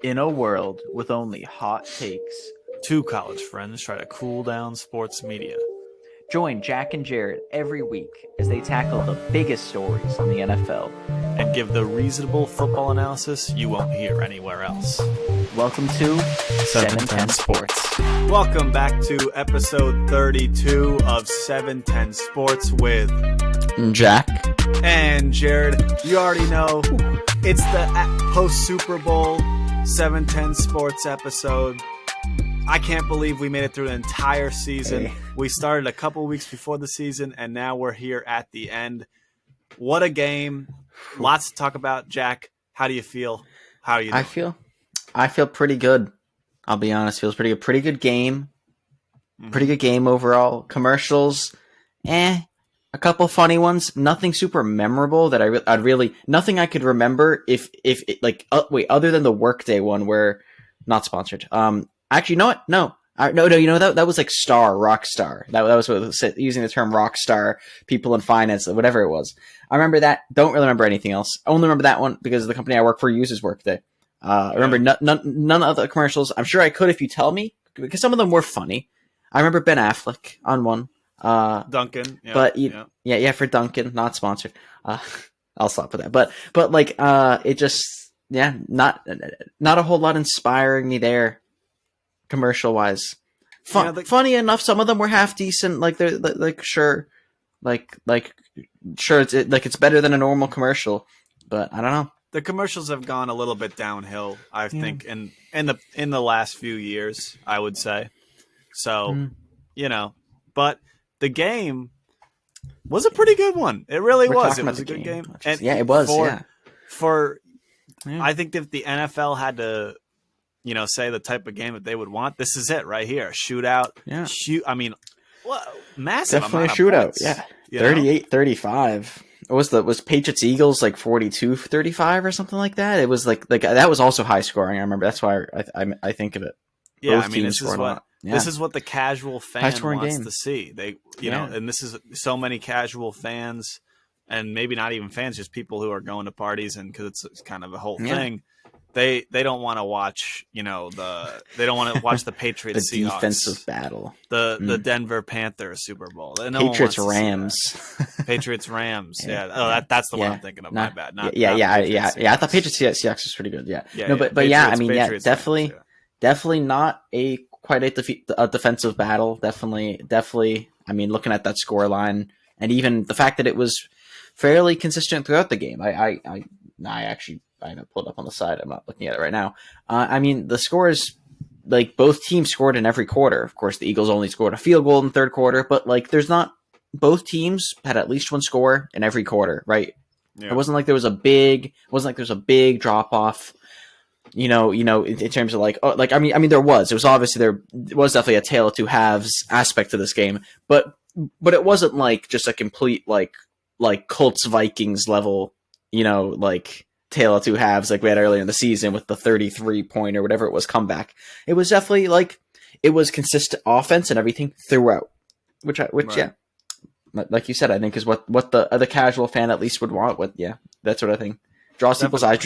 In a world with only hot takes, Two college friends try to cool down sports media. join Jack and Jared every week as they tackle the biggest stories in the NFL. And give the reasonable football analysis you won't hear anywhere else. Welcome to 710 Sports. Welcome back to episode 32 of 710 Sports with Jack. and Jared. You already know it's the post Super Bowl 710 Sports episode. I can't believe we made it through the entire season. Hey. We started a couple weeks before the season, and now we're here at the end. What a game. Lots to talk about. Jack, how do you feel? How are you doing? I feel pretty good. I'll be honest. Feels pretty good. Pretty good game. Pretty good game overall. Commercials, a couple funny ones. Nothing super memorable that I'd really nothing I could remember if other than the Workday one where not sponsored. Actually, you know what? No. No. You know that was like rock star. That was what it was, using the term rock star. People in finance, whatever it was. I remember that. Don't really remember anything else. I only remember that one because the company I work for uses Workday. I remember none of the commercials. I'm sure I could if you tell me because some of them were funny. I remember Ben Affleck on one. Duncan. Yeah, but for Duncan, not sponsored. I'll stop with that. But like it just not a whole lot inspiring me there. Commercial wise, funny enough. Some of them were half decent. Like they're sure it's better than a normal commercial, but I don't know. The commercials have gone a little bit downhill, I think, in the last few years, I would say. So, but the game was a pretty good one. It really was. It was a good game. And it was. I think if the NFL had to, say the type of game that they would want, this is it right here. Shootout. Yeah. Massive. Definitely a shootout. Points, yeah. 38-35. Was Patriots Eagles like 42-35 or something like that? It was like that was also high scoring. I remember that's why I think of it. Yeah, Both this is what the casual fan wants to see. They and this is so many casual fans and maybe not even fans, just people who are going to parties and because it's kind of a whole thing. They don't want to watch, they don't want to watch the Patriots the Seahawks defensive battle. The Denver Panthers Super Bowl. Patriots Rams. Patriots Rams. Yeah. Oh, that's the one I'm thinking of. My bad. I thought Patriots Seahawks was pretty good. Yeah. Patriots, definitely not quite a defensive battle. Definitely. I mean, looking at that score line and even the fact that it was fairly consistent throughout the game. I have it pulled up on the side. I'm not looking at it right now. The scores, like both teams scored in every quarter. Of course, the Eagles only scored a field goal in the third quarter, but like both teams had at least one score in every quarter, right? Yeah. It wasn't like there was a big drop off. In terms of there was. It was obviously there was definitely a tale of two halves aspect to this game, but it wasn't like just a complete like Colts Vikings level, tale of two halves like we had earlier in the season with the 33-point or whatever it was comeback. It was definitely it was consistent offense and everything throughout, which like you said, I think is what the casual fan at least would want. That's what I think. Draws people's eyes,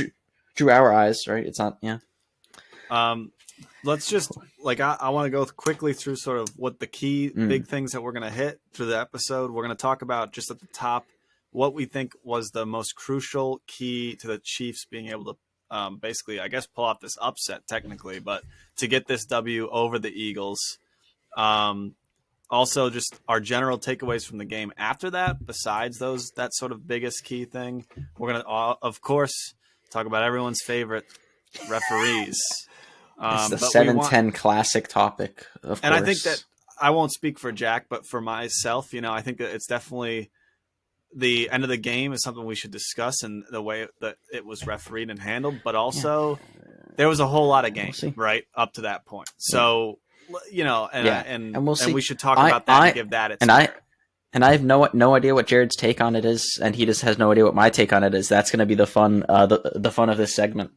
drew our eyes, right? It's not, Let's just I want to go quickly through sort of what the key big things that we're going to hit through the episode. We're going to talk about just at the top what we think was the most crucial key to the Chiefs being able to basically, I guess, pull off this upset technically, but to get this W over the Eagles. Also, just our general takeaways from the game after that, besides that sort of biggest key thing. We're going to, of course, talk about everyone's favorite referees. It's the 710 classic topic, of course. And I think that I won't speak for Jack, but for myself, I think that it's definitely the end of the game is something we should discuss and the way that it was refereed and handled, but also there was a whole lot of game right up to that point. So, and we should talk about that and give that its merit. And I have no idea what Jared's take on it is, and he just has no idea what my take on it is. That's going to be the fun, the fun of this segment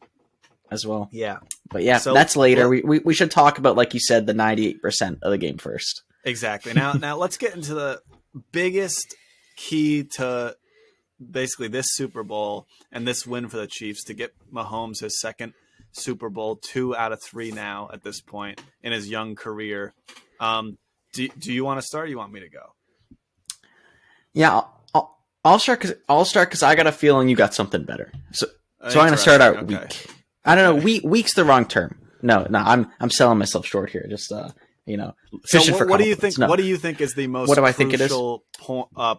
as well. Yeah, but so, that's later. We should talk about, like you said, the 98% of the game first. Exactly. Now let's get into the biggest key to basically this Super Bowl and this win for the Chiefs to get Mahomes his second Super Bowl, 2 out of 3 now at this point in his young career. Do you want to start? Or you want me to go? Yeah, I'll start because I got a feeling you got something better. So I'm going to start out weak. I don't know. Weak's the wrong term. No, I'm selling myself short here. Just fishing for. What do you think? No. What do you think is the most? What do I think it is?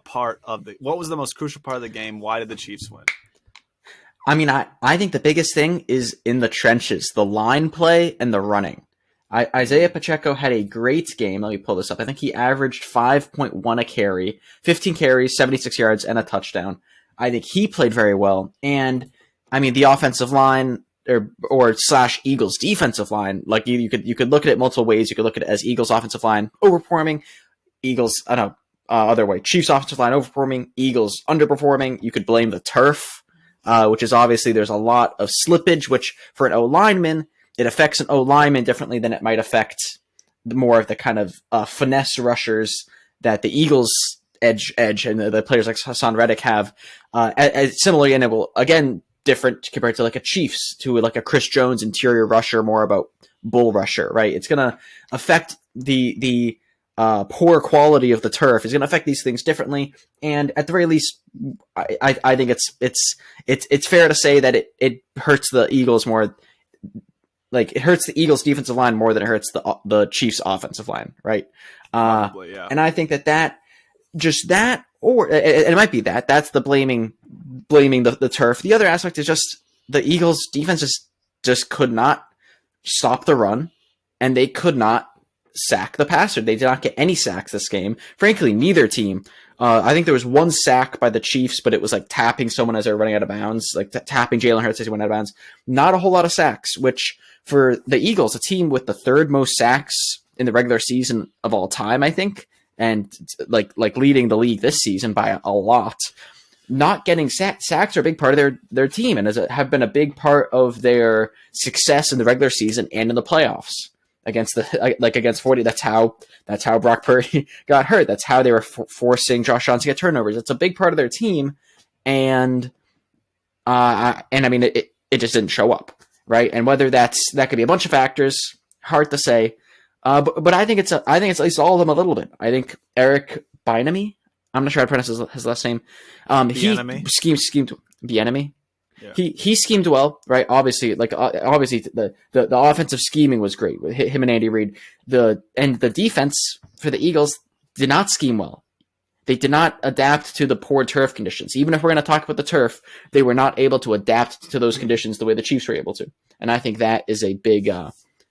Part of the. What was the most crucial part of the game? Why did the Chiefs win? I mean, I think the biggest thing is in the trenches, the line play and the running. Isaiah Pacheco had a great game. Let me pull this up. I think he averaged 5.1 a carry, 15 carries, 76 yards, and a touchdown. I think he played very well. And I mean, the offensive line or / Eagles defensive line, like you could look at it multiple ways. You could look at it as Eagles offensive line overperforming, other way. Chiefs offensive line overperforming, Eagles underperforming. You could blame the turf, which is obviously there's a lot of slippage, which for an O lineman, it affects an O lineman differently than it might affect more of the kind of finesse rushers that the Eagles edge and the players like Hassan Reddick have. Similarly, and it will again different compared to like a Chiefs to like a Chris Jones interior rusher, more about bull rusher, right? It's going to affect the poor quality of the turf. It's going to affect these things differently, and at the very least, I think it's fair to say that it hurts the Eagles more. Like it hurts the Eagles defensive line more than it hurts the Chiefs offensive line, right? Probably, yeah. And I think that or it might be that's the blaming the turf. The other aspect is just the Eagles defense just could not stop the run, and they could not sack the passer. They did not get any sacks this game. Frankly, neither team. I think there was one sack by the Chiefs, but it was like tapping someone as they were running out of bounds, like tapping Jalen Hurts as he went out of bounds. Not a whole lot of sacks, which for the Eagles, a team with the third most sacks in the regular season of all time, I think, and like leading the league this season by a lot. Not getting sacks are a big part of their team, and have been a big part of their success in the regular season and in the playoffs against 40. That's how Brock Purdy got hurt. That's how they were forcing Josh Johnson to get turnovers. It's a big part of their team, and I mean it just didn't show up, right? And whether that could be a bunch of factors, hard to say. But I think it's at least all of them a little bit. I think Eric Bieniemy, I'm not sure how to pronounce his last name. He schemed Bieniemy. Yeah. He schemed well, right? Obviously, the offensive scheming was great with him and Andy Reid. The defense for the Eagles did not scheme well. They did not adapt to the poor turf conditions. Even if we're going to talk about the turf, they were not able to adapt to those conditions the way the Chiefs were able to. And I think that is a big,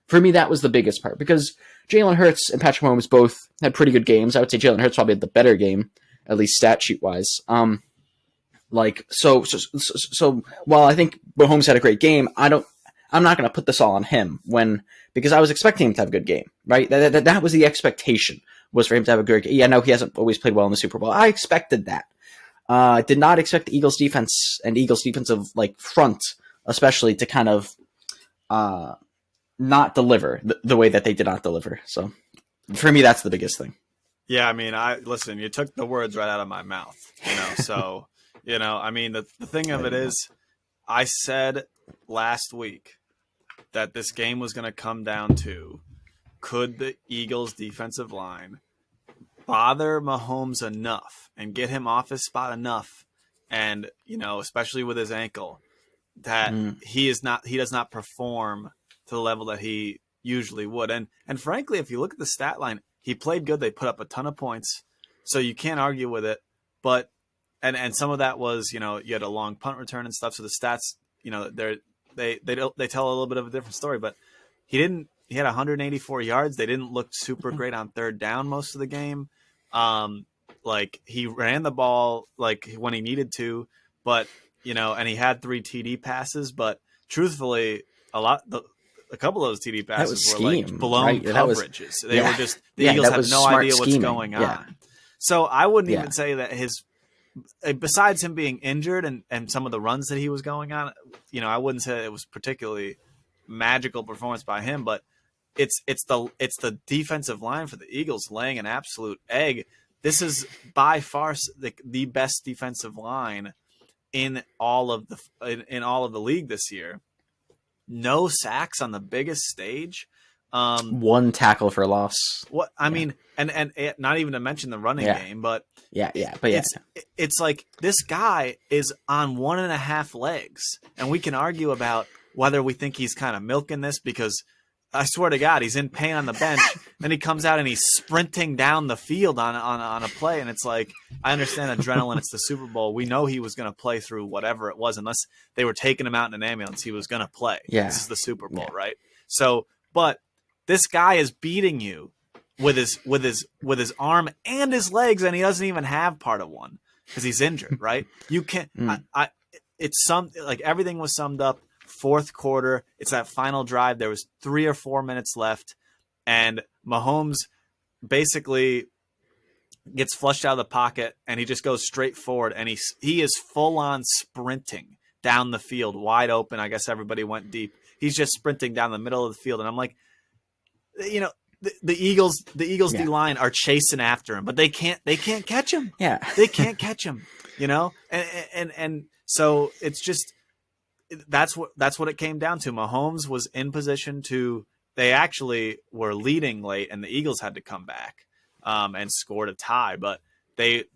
for me, that was the biggest part, because Jalen Hurts and Patrick Mahomes both had pretty good games. I would say Jalen Hurts probably had the better game, at least stat sheet wise. So while I think Mahomes had a great game, I'm not going to put this all on him because I was expecting him to have a good game, right? That was the expectation, was for him to have a good game. Yeah, no, he hasn't always played well in the Super Bowl. I expected that. I did not expect the Eagles defense and Eagles defensive front, especially, to kind of not deliver the way that they did not deliver. So for me, that's the biggest thing. Yeah, I mean, listen, you took the words right out of my mouth, so. I mean, the thing of it is, I said last week that this game was going to come down to, could the Eagles defensive line bother Mahomes enough and get him off his spot enough, and, especially with his ankle, that he does not perform to the level that he usually would. And frankly, if you look at the stat line, he played good. They put up a ton of points, so you can't argue with it, but And some of that was, you had a long punt return and stuff. So the stats, they tell a little bit of a different story. But he had 184 yards. They didn't look super great on third down most of the game. He ran the ball when he needed to, but and he had 3 TD passes. But truthfully, a couple of those TD passes were blown coverages. They were just the Eagles had no idea what's going on. Yeah. So I wouldn't even say that besides him being injured and some of the runs that he was going on, I wouldn't say it was particularly magical performance by him, but it's the defensive line for the Eagles laying an absolute egg. This is by far the best defensive line in all of the league this year. no sacks on the biggest stage. One tackle for loss. What I mean, and not even to mention the running game, but it's like this guy is on 1.5 legs, and we can argue about whether we think he's kind of milking this, because I swear to God, he's in pain on the bench. Then he comes out and he's sprinting down the field on a play, and it's like, I understand adrenaline. It's the Super Bowl. We know he was going to play through whatever it was, unless they were taking him out in an ambulance. He was going to play. Yeah. This is the Super Bowl, right? So, but this guy is beating you with his arm and his legs, and he doesn't even have part of one because he's injured, right? You can't. It's like everything was summed up. Fourth quarter, it's that final drive. There was 3 or 4 minutes left, and Mahomes basically gets flushed out of the pocket, and he just goes straight forward, and he is full on sprinting down the field, wide open. I guess everybody went deep. He's just sprinting down the middle of the field, and I'm like, you know, the Eagles D line are chasing after him, but they can't catch him. Yeah, they can't catch him. You know, and so it's just. That's what it came down to. Mahomes was in position to. They actually were leading late, and the Eagles had to come back and scored a tie. But they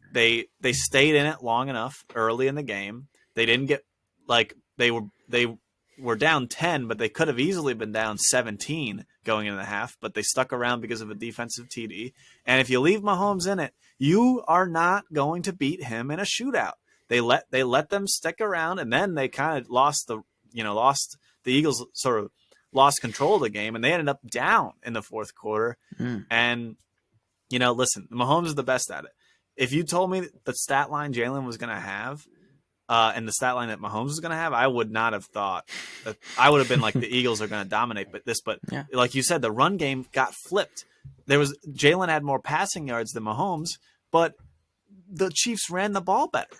stayed in it long enough early in the game. They didn't get they were down 10, but they could have easily been down 17 going into the half. But they stuck around because of a defensive TD. And if you leave Mahomes in it, you are not going to beat him in a shootout. They let them stick around, and then they kind of lost the Eagles sort of lost control of the game, and they ended up down in the fourth quarter. And listen, Mahomes is the best at it. If you told me the stat line Jalen was going to have, and the stat line that Mahomes was going to have, I would not have thought that. I would have been like, the Eagles are going to dominate, but like you said, the run game got flipped. Jalen had more passing yards than Mahomes, but the Chiefs ran the ball better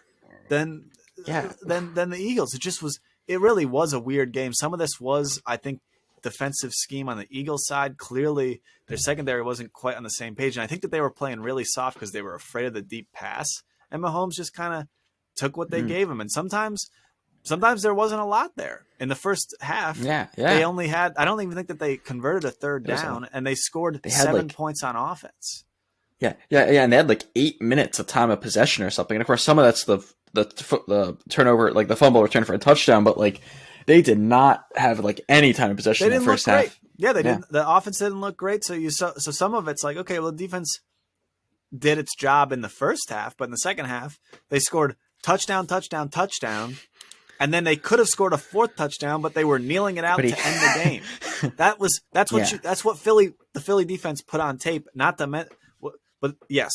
than the Eagles. It really was a weird game. Some of this was, I think, defensive scheme on the Eagles side. Clearly their secondary wasn't quite on the same page. And I think that they were playing really soft because they were afraid of the deep pass. And Mahomes just kind of took what they gave him. And sometimes there wasn't a lot there in the first half. They only had, I don't even think that they converted a third down, and they scored 7 points on offense. Yeah. And they had 8 minutes of time of possession or something. And of course, some of that's the turnover, the fumble return for a touchdown, but they did not have any time of possession in the first half. Yeah, they didn't. The offense didn't look great. So some of it's okay, well, the defense did its job in the first half, but in the second half they scored touchdown, and then they could have scored a fourth touchdown, but they were kneeling it out to end the game. That's what the Philly defense put on tape. But yes,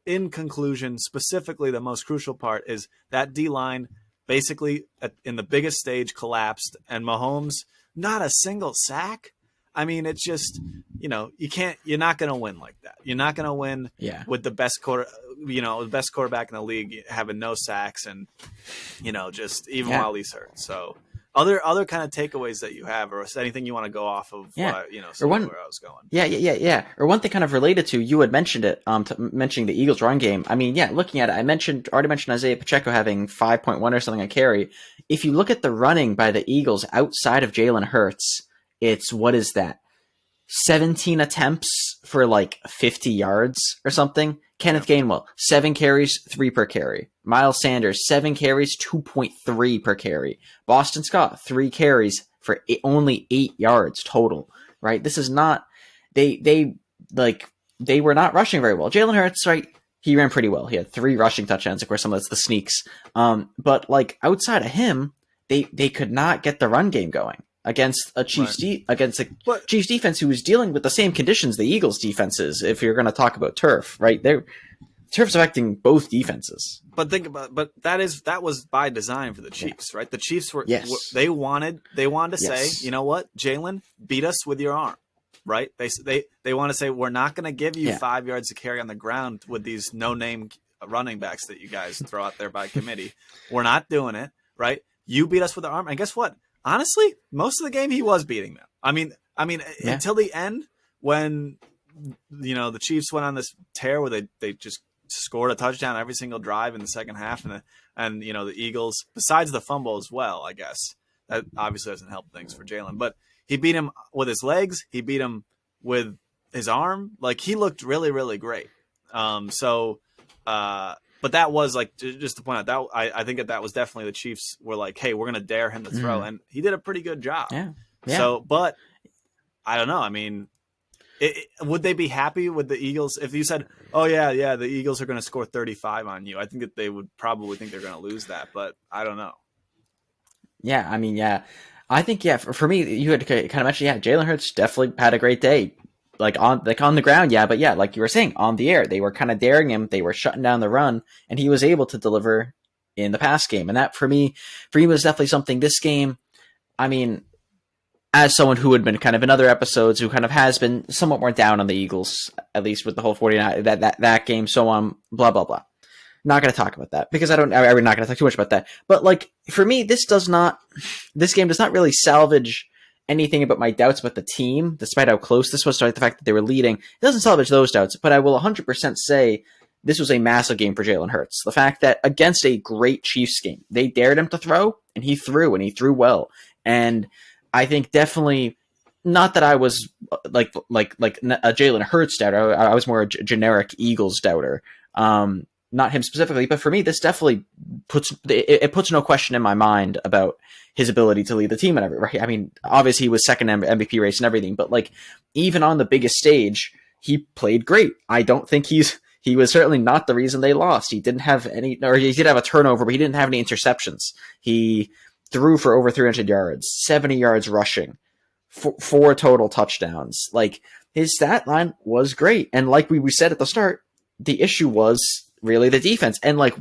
in conclusion, specifically the most crucial part is that D-line basically in the biggest stage collapsed, and Mahomes, not a single sack. I mean, it's just, you're not going to win like that. You're not going to win with the best the best quarterback in the league having no sacks and, just even while he's hurt. So other kind of takeaways that you have, or anything you want to go off of, where I was going. Yeah. Or one thing kind of related to, you had mentioned it, mentioning the Eagles run game. I mean, looking at it, already mentioned Isaiah Pacheco having 5.1 or something a carry. If you look at the running by the Eagles outside of Jalen Hurts, it's, what is that? 17 attempts for 50 yards or something. Kenneth Gainwell, 7 carries, 3 per carry. Miles Sanders, 7 carries, 2.3 per carry. Boston Scott, 3 carries for only 8 yards total, right? This is not, they were not rushing very well. Jalen Hurts, right? He ran pretty well. He had 3 rushing touchdowns. Of course, some of that's the sneaks. But outside of him, they could not get the run game going against a Chiefs Chiefs defense who was dealing with the same conditions the Eagles defense is, if you're going to talk about turf, right? Turf's affecting both defenses. But think about, that was by design for the Chiefs, right? The Chiefs were, they wanted to say, you know what, Jalen, beat us with your arm, right? They want to say, we're not going to give you 5 yards to carry on the ground with these no-name running backs that you guys throw out there by committee. We're not doing it, right? You beat us with the arm, and guess what? Honestly, most of the game he was beating them. I mean, until the end, when the Chiefs went on this tear where they just scored a touchdown every single drive in the second half, and the Eagles, besides the fumble as well, I guess That obviously doesn't help things for Jalen, but he beat him with his legs. He beat him with his arm. Like, he looked really, really great. But that was like, just to point out that I think that was definitely the Chiefs were like, hey, we're going to dare him to throw. And he did a pretty good job. Yeah. So, but I don't know. I mean, would they be happy with the Eagles if you said, oh yeah, the Eagles are going to score 35 on you? I think that they would probably think they're going to lose that, but I don't know. Yeah. I mean, yeah, I think, for me, you had kind of mentioned, Jalen Hurts definitely had a great day. Like on the ground, but like you were saying, on the air, they were kind of daring him. They were shutting down the run, and he was able to deliver in the pass game. And that for me was definitely something. This game, I mean, as someone who had been kind of in other episodes, who kind of has been somewhat more down on the Eagles, at least with the whole 49 that game, so on, blah blah blah. Not going to talk about that because we're not going to talk too much about that. But like for me, this game does not really salvage anything about my doubts about the team, despite how close this was, despite the fact that they were leading. It doesn't salvage those doubts, but I will 100% say this was a massive game for Jalen Hurts. The fact that against a great Chiefs game, they dared him to throw, and he threw well. And I think definitely, not that I was like a Jalen Hurts doubter. I was more a generic Eagles doubter. Not him specifically, but for me, this definitely puts no question in my mind about his ability to lead the team and everything. I mean, obviously he was second MVP race and everything, but like even on the biggest stage, he played great. I don't think he was certainly not the reason they lost. He didn't have any, or he did have a turnover, but he didn't have any interceptions. He threw for over 300 yards, 70 yards rushing, 4 total touchdowns. Like, his stat line was great. And like we said at the start, the issue was really the defense. And like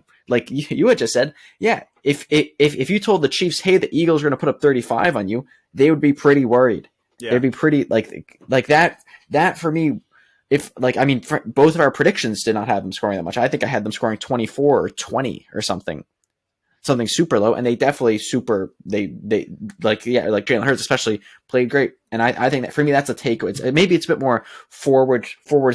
you had just said, if you told the Chiefs, hey, the Eagles are going to put up 35 on you, they would be pretty worried. Yeah. They'd be pretty like that for me. If both of our predictions did not have them scoring that much. I think I had them scoring 24 or 20 or something super low. And they definitely like Jalen Hurts especially played great. And I think that for me, that's a takeaway. Maybe it's a bit more forward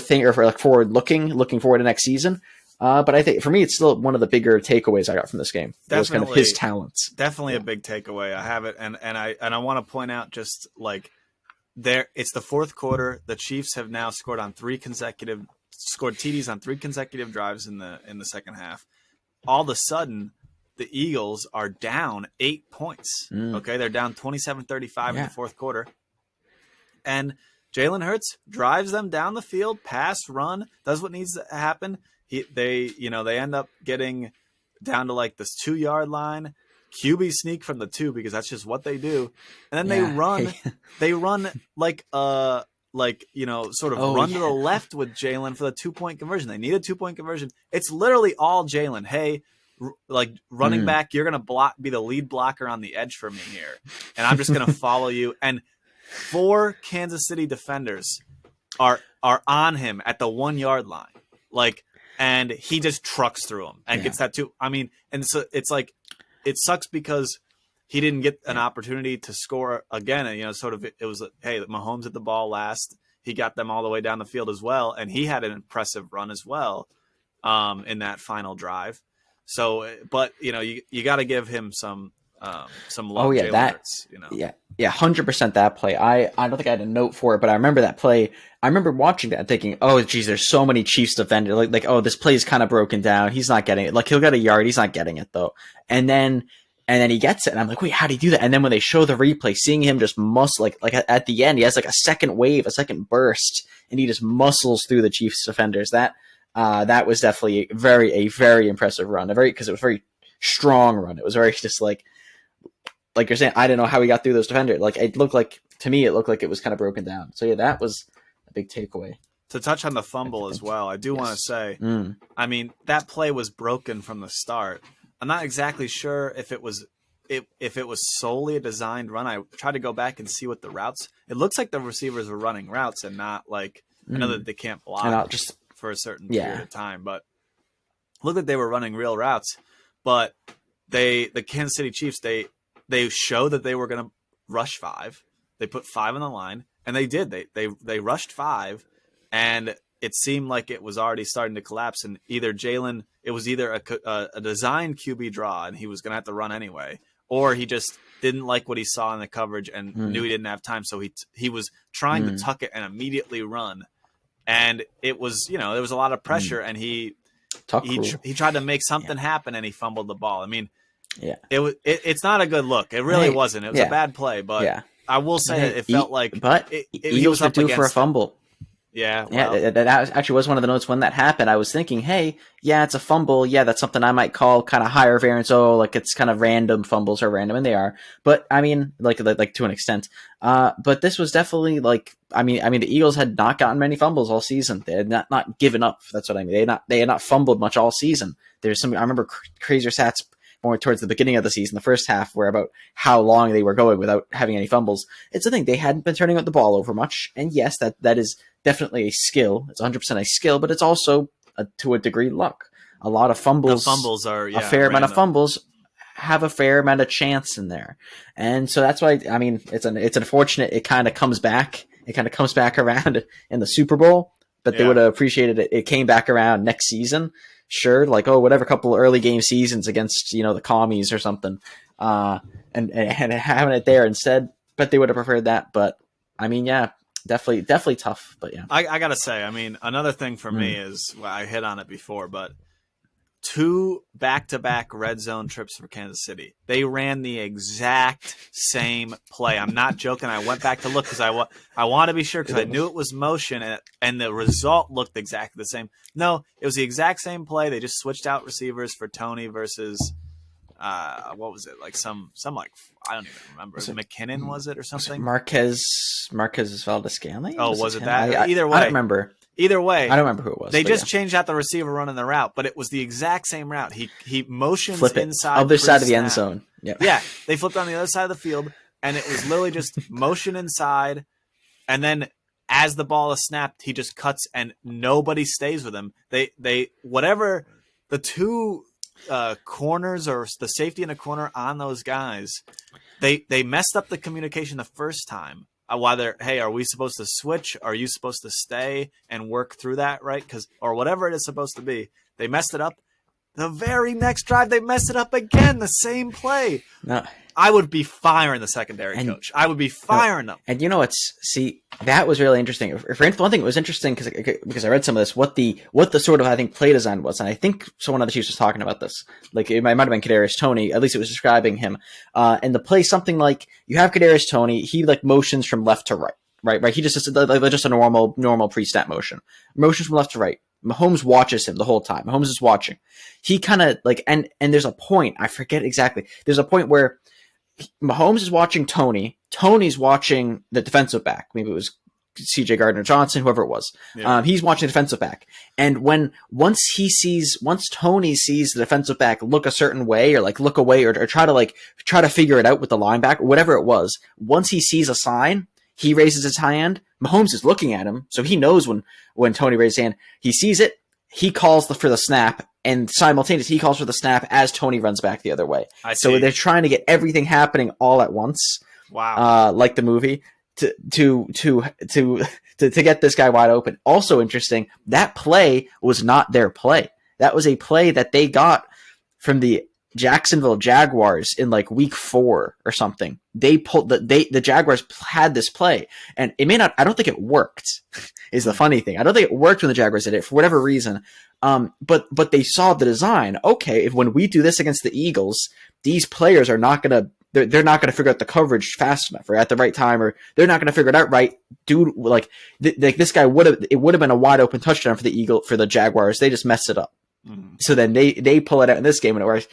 thing, or for like looking forward to next season. But I think for me, it's still one of the bigger takeaways I got from this game. Definitely, it was kind of his talents. Definitely a big takeaway. I have it, and I want to point out just like there, it's the fourth quarter. The Chiefs have now scored TDs on 3 consecutive drives in the second half. All of a sudden, the Eagles are down 8 points. Okay, they're down 27-35 in the fourth quarter, and Jalen Hurts drives them down the field, pass, run, does what needs to happen. They end up getting down to like this 2-yard line, QB sneak from the 2 because that's just what they do, and then they run run to the left with Jalen for the 2-point conversion. They need a 2-point conversion. It's literally all Jalen. Hey, like running back, you're gonna be the lead blocker on the edge for me here, and I'm just gonna follow you. And 4 Kansas City defenders are on him at the 1-yard line, and he just trucks through them and gets that 2. I mean, and so it's like, it sucks because he didn't get an opportunity to score again. And, it was, hey, Mahomes hit the ball last. He got them all the way down the field as well, and he had an impressive run as well in that final drive. So, but you got to give him some love. Oh yeah, Hurts, 100% that play. I don't think I had a note for it, but I remember that play. I remember watching that and thinking, oh geez, there's so many Chiefs defenders. Oh, this play is kind of broken down. He's not getting it. Like, he'll get a yard, he's not getting it though. And then he gets it, and I'm like, wait, how did he do that? And then when they show the replay, seeing him just muscle, like at the end, he has like a second wave, a second burst, and he just muscles through the Chiefs defenders. That was definitely a very impressive run. Because it was a very strong run. It was very just like you're saying, I didn't know how he got through those defenders. To me, it looked like it was kind of broken down. So yeah, that was a big takeaway. To touch on the fumble as well, I do want to say, I mean, that play was broken from the start. I'm not exactly sure if it was solely a designed run. I tried to go back and see what the routes. It looks like the receivers were running routes and not I know that they can't block for a certain period of time, but it looked like they were running real routes. But the Kansas City Chiefs, they showed that they were going to rush 5. They put 5 on the line, and they did. They rushed 5, and it seemed like it was already starting to collapse. And it was either a designed QB draw, and he was going to have to run anyway, or he just didn't like what he saw in the coverage and knew he didn't have time, so he was trying to tuck it and immediately run. And it was, there was a lot of pressure, and he tried to make something happen, and he fumbled the ball. I mean, it's not a good look. It really wasn't. It was a bad play, but I will say that it felt like Eagles were due for a fumble. Yeah, well, that actually was one of the notes when that happened. I was thinking, hey, it's a fumble. Yeah, that's something I might call kind of higher variance. Oh, like it's kind of random. Fumbles are random, and they are. But I mean, like to an extent. But this was definitely I mean, the Eagles had not gotten many fumbles all season. They had not given up. That's what I mean. They had not fumbled much all season. There's some. I remember crazier stats more towards the beginning of the season, the first half, were about how long they were going without having any fumbles. It's the thing, they hadn't been turning out the ball over much, and yes, that is definitely a skill. It's 100% a skill, but it's also to a degree luck. A lot of fumbles. The fumbles are a fair amount of fumbles have a fair amount of chance in there, and so that's why I mean it's unfortunate. It kind of comes back. It kind of comes back around in the Super Bowl, but they would have appreciated it. It came back around next season. Sure, whatever, couple early game seasons against the commies or something, and having it there instead. But they would have preferred that. But I mean, definitely tough. But I gotta say, I mean, another thing for me is I hit on it before, but 2 back-to-back red zone trips for Kansas City. They ran the exact same play. I'm not joking. I went back to look because I want to be sure because I knew it was motion and the result looked exactly the same. No, it was the exact same play. They just switched out receivers for Tony versus what was it? Like some I don't even remember. Was it McKinnon, was it, or something? Marquez Valdes-Scantling? Oh, was it that? Either way. I don't remember. Either way, I don't remember who it was. They just changed out the receiver running the route, but it was the exact same route. He motions inside, other side of the end zone. Yep. Yeah, they flipped on the other side of the field, and it was literally just motion inside, and then as the ball is snapped, he just cuts, and nobody stays with him. They whatever the 2 corners or the safety in a corner on those guys, they messed up the communication the first time. Whether, hey, are we supposed to switch? Are you supposed to stay and work through that, right? Or whatever it is supposed to be. They messed it up. The very next drive, they messed it up again. The same play. No. I would be firing the secondary coach. I would be firing them. And that was really interesting. For one thing, it was interesting because I read some of this, what the sort of, I think, play design was. And I think someone on the Chiefs was talking about this. Like, it might have been Kadarius Toney. At least it was describing him. And the play, something like, you have Kadarius Toney. He motions from left to right. Right. He just a normal pre-snap motion. Motions from left to right. Mahomes watches him the whole time. Mahomes is watching. He kind of and there's a point, I forget exactly. There's a point where Mahomes is watching Tony. Tony's watching the defensive back. Maybe it was CJ Gardner-Johnson, whoever it was. Yeah. He's watching the defensive back. And once Tony sees the defensive back look a certain way or look away or try to figure it out with the linebacker, whatever it was, once he sees a sign, he raises his hand. Mahomes is looking at him, so he knows when Tony raises his hand. He sees it. He calls for the snap, and simultaneously he calls for the snap as Tony runs back the other way. So they're trying to get everything happening all at once. Wow! Like the movie to get this guy wide open. Also interesting, that play was not their play. That was a play that they got from the Jacksonville Jaguars in week 4 or something. They pulled the Jaguars had this play, and it may not. I don't think it worked. Is the funny thing. I don't think it worked when the Jaguars did it for whatever reason. But they saw the design. Okay, when we do this against the Eagles, these players are not gonna. They're not going to figure out the coverage fast enough or at the right time, or they're not going to figure it out right. Dude, this guy would have been a wide open touchdown for the Jaguars. They just messed it up. Mm. So then they pull it out in this game, and it works.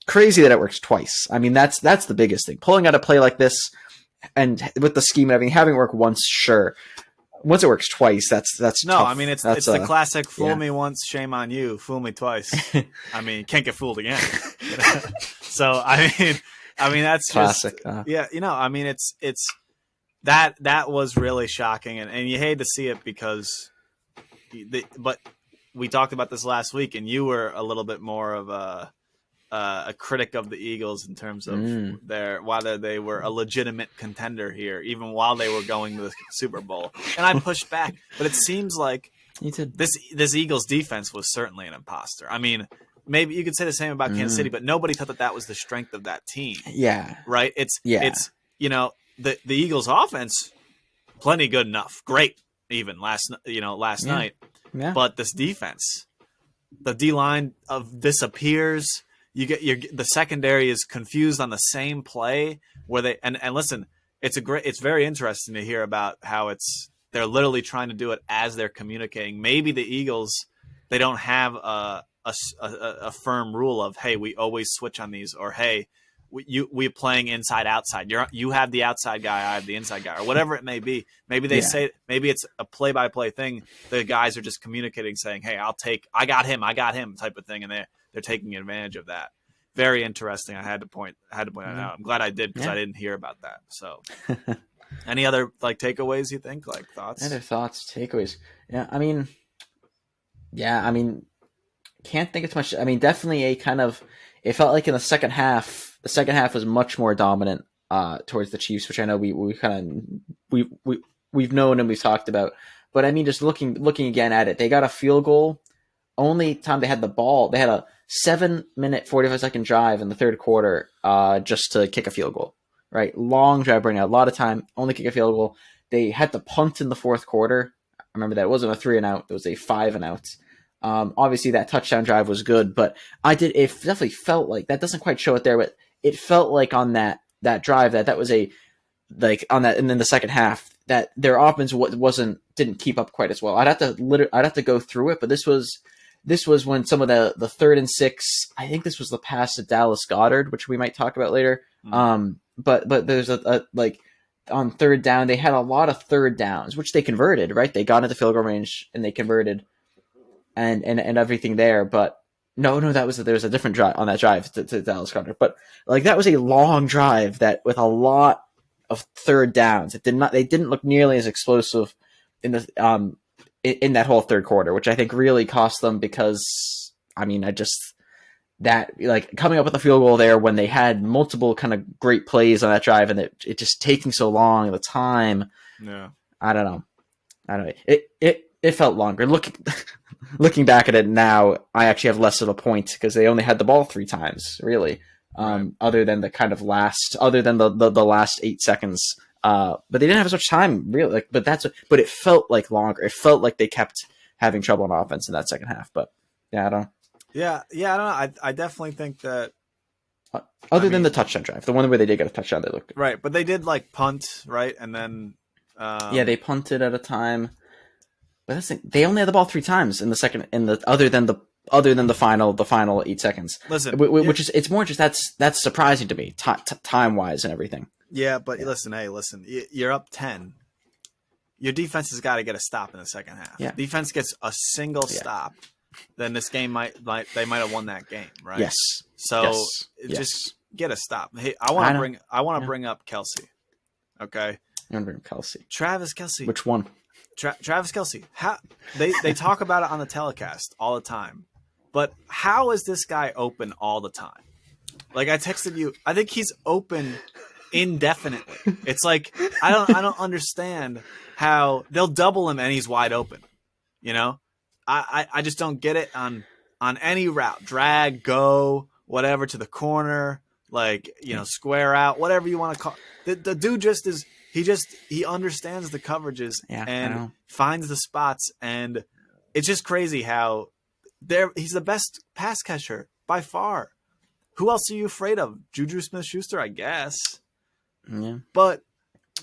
Crazy that it works twice. I mean, that's the biggest thing. Pulling out a play like this, and with the scheme and everything, having it work once, sure. Once it works twice, that's no. Tough. I mean, it's the classic "fool me once, shame on you; fool me twice." I mean, can't get fooled again. So I mean that's classic. Just, I mean, it's that was really shocking, and you hate to see it because, but we talked about this last week, and you were a little bit more of a critic of the Eagles in terms of whether they were a legitimate contender here, even while they were going to the Super Bowl. And I pushed back, but it seems like this Eagles defense was certainly an imposter. I mean, maybe you could say the same about Kansas City, but nobody thought that was the strength of that team. Yeah. Right. It's the Eagles offense, plenty good enough. Great. Even last night. Yeah. But this defense, the D-line disappears. You get the secondary is confused on the same play where they and listen, it's very interesting to hear about how they're literally trying to do it as they're communicating. Maybe the Eagles, they don't have a firm rule of, hey, we always switch on these, or hey, we're playing inside outside. You have the outside guy, I have the inside guy, or whatever it may be. Maybe they say, maybe it's a play-by-play thing. The guys are just communicating, saying, hey, I got him type of thing, and they're taking advantage of that. Very interesting. I had to point that out. I'm glad I did, because I didn't hear about that. So any other takeaways you think, thoughts? Other thoughts, takeaways. Yeah, I mean, can't think it's much. I mean, definitely it felt like in the second half was much more dominant towards the Chiefs, which I know we've known and we've talked about. But I mean, just looking again at it, they got a field goal. Only time they had the ball, they had a 7-minute 45-second drive in the third quarter just to kick a field goal. Right, long drive, burning out a lot of time. Only kick a field goal. They had to punt in the fourth quarter. I remember that it wasn't a 3-and-out; it was a 5-and-out. Obviously that touchdown drive was good, but it definitely felt like that doesn't quite show it there, but it felt like on that drive that was on that, and then the second half that their offense didn't keep up quite as well. I'd have to go through it, but this was when some of the 3rd and 6, I think this was the pass to Dallas Goedert, which we might talk about later. But there's on third down, they had a lot of third downs, which they converted, right? They got into field goal range and they converted and everything there. But no, there was a different drive on that drive to Dallas Goedert. But that was a long drive that with a lot of third downs. They didn't look nearly as explosive in the in that whole third quarter, which I think really cost them, because coming up with a field goal there when they had multiple kind of great plays on that drive, and it just taking so long, the time. Yeah, I don't know. It felt longer. Looking back at it now, I actually have less of a point, because they only had the ball 3 times, really. Right. Other than the last 8 seconds. But they didn't have as much time, really. But it felt like longer. It felt like they kept having trouble on offense in that second half. But yeah, I don't know. Yeah, I don't know. I definitely think that. Other than the touchdown drive, the one where they did get a touchdown, they looked good. Right, but they did punt, right, and then. They punted at a time, but they only had the ball 3 times in the second. Other than the final 8 seconds. Listen, which is, it's more just that's surprising to me, time wise and everything. Yeah, but listen, you're up 10. Your defense has got to get a stop in the second half. Yeah. Defense gets a single stop, then this game might have won that game, right? Yes. So just get a stop. Hey, I want to bring up Kelce. Okay. You want to bring up Kelce? Travis Kelce. Which one? Travis Kelce. How they talk about it on the telecast all the time, but how is this guy open all the time? I texted you. I think he's open indefinitely. It's I don't understand how they'll double him and he's wide open. I just don't get it on any route, drag, go, whatever, to the corner, square out, whatever you want to call. The dude he understands the coverages and finds the spots, and it's just crazy how he's the best pass catcher by far. Who else are you afraid of? Juju Smith-Schuster, I guess. Yeah. But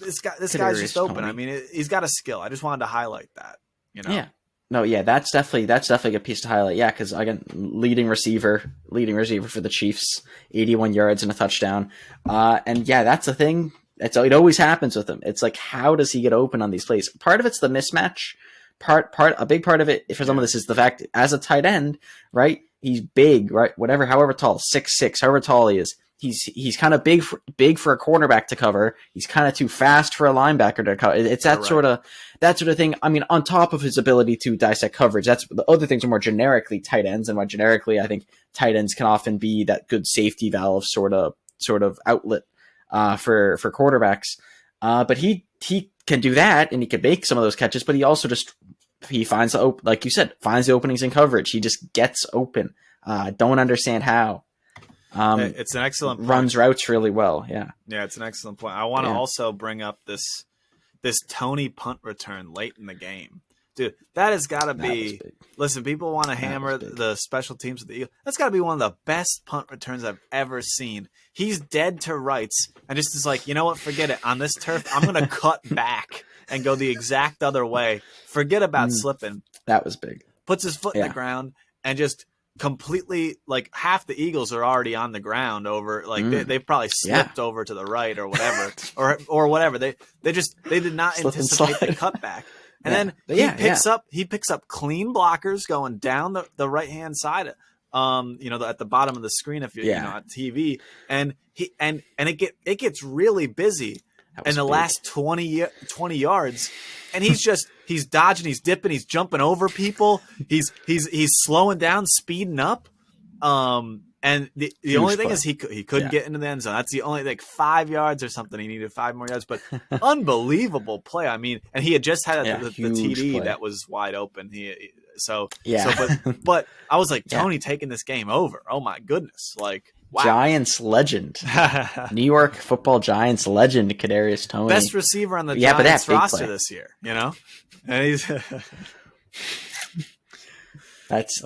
this guy's just open. Tony. I mean, he's got a skill. I just wanted to highlight that. Yeah. No, yeah, that's definitely a good piece to highlight. Yeah, because again, leading receiver for the Chiefs, 81 yards and a touchdown. And yeah, that's the thing. It always happens with him. It's how does he get open on these plays? Part of it's the mismatch. A big part of it for some of this is the fact, as a tight end, right? He's big, right? However tall, 6'6", however tall he is. He's kind of big for a cornerback to cover. He's kind of too fast for a linebacker to cover. It's that sort of thing. I mean, on top of his ability to dissect coverage, that's the other things are more generically tight ends, and more generically, I think tight ends can often be that good safety valve sort of outlet for quarterbacks. But he can do that, and he can make some of those catches. But he also finds finds the openings in coverage. He just gets open. Don't understand how. It's an excellent point. Runs routes really well. Yeah, it's an excellent point. I want to also bring up this Toney punt return late in the game. Dude, that has got to be. Listen, people want to hammer the special teams of the Eagles. That's got to be one of the best punt returns I've ever seen. He's dead to rights and just is like, you know what? Forget it. On this turf, I'm going to cut back and go the exact other way. Forget about slipping. That was big. Puts his foot in the ground and just completely, like, half the Eagles are already on the ground over, like they've probably slipped over to the right or whatever, or whatever. They did not anticipate the cutback. And then he picks up clean blockers going down the right hand side, at the bottom of the screen if you're on TV, and it gets really busy in the last 20 yards, and he's dodging, he's dipping, he's jumping over people, he's slowing down, speeding up, and the only thing is he couldn't get into the end zone. That's the only, like, 5 yards or something. He needed 5 more yards, but unbelievable play. I mean, and he had just had the TD play that was wide open. But I was like, Toney taking this game over. Oh my goodness. Like, wow. Giants legend. New York Football Giants legend, Kadarius Toney. Best receiver on the Giants roster this year, And he's That's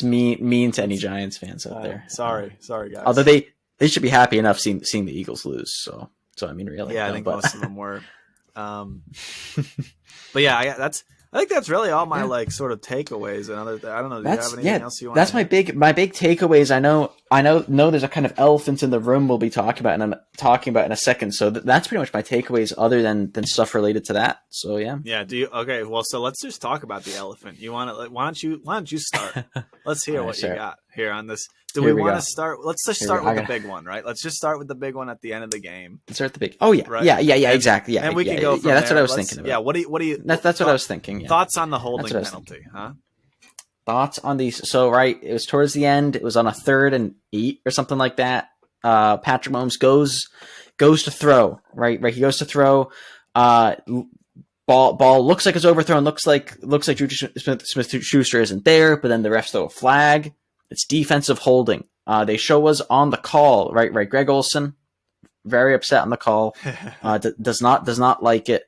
mean to any Giants fans out there. Sorry, guys. Although they should be happy enough seeing the Eagles lose. So I mean, really. Yeah, I think most of them were. But yeah, I think that's really all my like sort of takeaways and other. I don't know. Do you have anything else you want? That's my big takeaways. I know. There's a kind of elephant in the room we'll be talking about, and I'm talking about in a second. So that's pretty much my takeaways, other than stuff related to that. So yeah. Yeah. Okay. Well, so let's just talk about the elephant. You want to? Why don't you start? Let's hear what you got here on this. Do we want to start? Let's just start with the big one, right? Let's just start with the big one at the end of the game. Let's start the big. Oh yeah, right? yeah, exactly. Yeah, and we can go. From that's there. What I was thinking about. Yeah. What do you? That's what I was thinking. Yeah. Thoughts on the holding penalty, huh? Thoughts on these? So right, it was towards the end. It was on a 3rd and 8 or something like that. Patrick Mahomes goes to throw. Right. He goes to throw. Ball looks like it's overthrown. Looks like Juju Smith-Schuster isn't there, but then the refs throw a flag. It's defensive holding. They show us on the call, right? Greg Olsen, very upset on the call. Does not like it.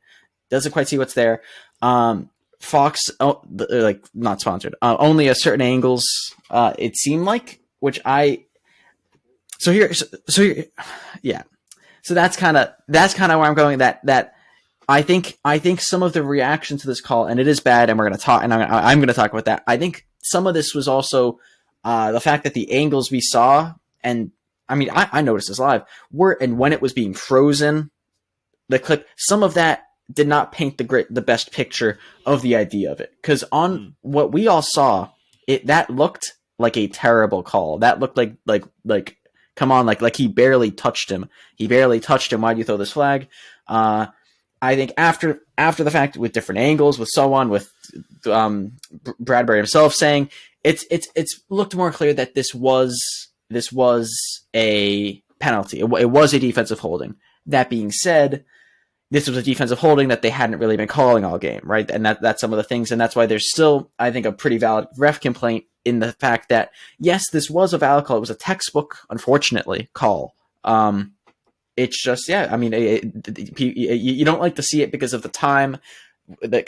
Doesn't quite see what's there. Fox, not sponsored. Only at certain angles. It seemed like, So that's kind of where I'm going. That I think some of the reaction to this call, and it is bad, and we're going to talk, and I'm going to talk about that. I think some of this was also the fact that the angles we saw, and I mean, I noticed this live, and when it was being frozen, the clip, some of that did not paint the best picture of the idea of it. Because on what we all saw, that looked like a terrible call. That looked like come on, like he barely touched him. Why do you throw this flag? I think after the fact, with different angles, with so on, with Bradbury himself saying it's looked more clear that this was a penalty. It was a defensive holding. That being said, this was a defensive holding that they hadn't really been calling all game, right? And that's some of the things, and that's why there's still, I think, a pretty valid ref complaint in the fact that, yes, this was a valid call. It was a textbook, unfortunately, call. It's just, I mean, you don't like to see it because of the time,